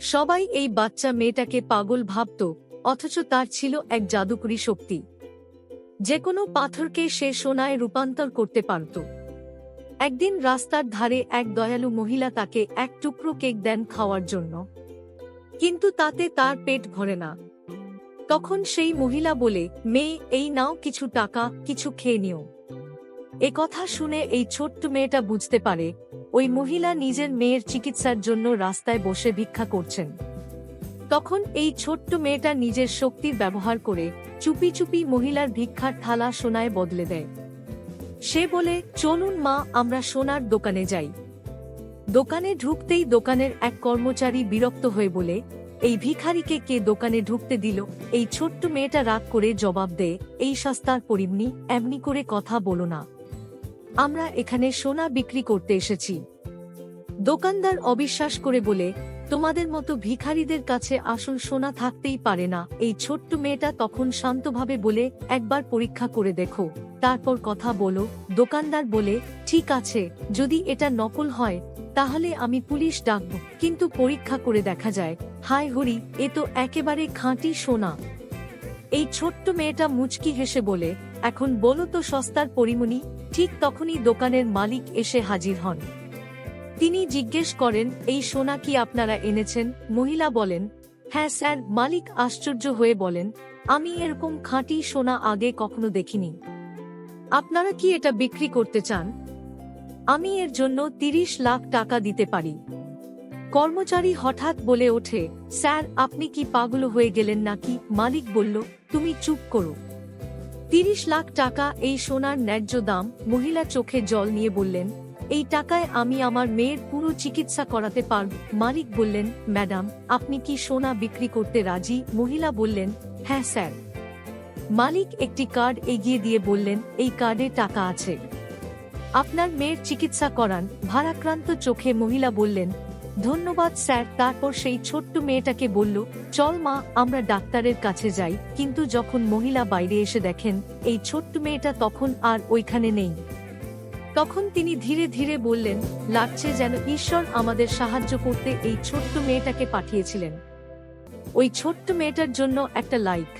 সবাই এই বাচ্চা মেয়েটাকে পাগল ভাবত, অথচ তার ছিল এক জাদুকরী শক্তি। যে কোনো পাথরকে সে সোনায় রূপান্তর করতে পারত। একদিন রাস্তার ধারে এক দয়ালু মহিলা তাকে এক টুকরো কেক দেন খাওয়ার জন্য, কিন্তু তাতে তার পেট ভরে না। তখন সেই মহিলা বলে, মেয়ে, এই নাও কিছু টাকা, কিছু খেয়ে নিও। এ কথা শুনে এই ছোট্ট মেয়েটা বুঝতে পারে ওই মহিলা নিজের মেয়ের চিকিৎসার জন্য রাস্তায় বসে ভিক্ষা করছেন। তখন এই ছোট্ট মেয়েটা নিজের শক্তির ব্যবহার করে চুপি চুপি মহিলার ভিক্ষার থালা সোনায় বদলে দেয়। সে বলে, চলুন মা, আমরা সোনার দোকানে যাই। দোকানে ঢুকতেই দোকানের এক কর্মচারী বিরক্ত হয়ে বলে, এই ভিখারিকে কে দোকানে ঢুকতে দিল? এই ছোট্ট মেয়েটা রাগ করে জবাব দেয়, এই সস্তার পরিমনি, এমনি করে কথা বলো না, আমরা এখানে সোনা বিক্রি করতে এসেছি। দোকানদার অবিশ্বাস করে বলে, তোমাদের মতো ভিখারিদের কাছে আসল সোনা থাকতেই পারে না। এই ছোট্ট মেয়েটা তখন শান্তভাবে বলে, একবার পরীক্ষা করে দেখো, তারপর কথা বলো। দোকানদার বলে, ঠিক আছে, যদি এটা নকল হয় তাহলে আমি পুলিশ ডাকব, কিন্তু পরীক্ষা করে দেখা যায়, হায় হরি, এ তো একেবারে খাঁটি সোনা। এই ছোট্ট মেয়েটা মুচকি হেসে বলে, এখন বলো তো সস্তার পরিমণি। ঠিক তখনই দোকানের মালিক এসে হাজির হন। তিনি জিজ্ঞেস করেন, এই সোনা কি আপনারা এনেছেন? মহিলা বলেন, হ্যাঁ স্যার। মালিক আশ্চর্য হয়ে বলেন, আমি এরকম খাঁটি সোনা আগে কখনো দেখিনি। আপনারা কি এটা বিক্রি করতে চান? আমি এর জন্য 30 লাখ টাকা দিতে পারি। কর্মচারী হঠাৎ বলে ওঠে, স্যার, আপনি কি পাগল হয়ে গেলেন নাকি? মালিক বলল, তুমি চুপ করো। 30 লাখ টাকা এই সোনার ন্যায্য দাম। মহিলা চোখে জল নিয়ে বললেন, এই টাকায় আমি আমার মেয়ের পুরো চিকিৎসা করাতে পারব। মালিক বললেন, ম্যাডাম, আপনি কি সোনা বিক্রি করতে রাজি? মহিলা বললেন, হ্যাঁ স্যার। মালিক একটি কার্ড এগিয়ে দিয়ে বললেন, এই কার্ডে টাকা আছে, আপনার মেয়ের চিকিৎসা করান। ভারাক্রান্ত চোখে মহিলা বললেন, ধন্যবাদ স্যার। তারপর সেই ছোট্ট মেয়েটাকে বলল, চল মা, আমরা ডাক্তারের কাছে যাই। কিন্তু যখন মহিলা বাইরে এসে দেখেন এই ছোট্ট মেয়েটা তখন আর ওইখানে নেই, তখন তিনি ধীরে ধীরে বললেন, লাগছে যেন ঈশ্বর আমাদের সাহায্য করতে এই ছোট্ট মেয়েটাকে পাঠিয়েছিলেন। ওই ছোট্ট মেয়েটার জন্য একটা লাইক।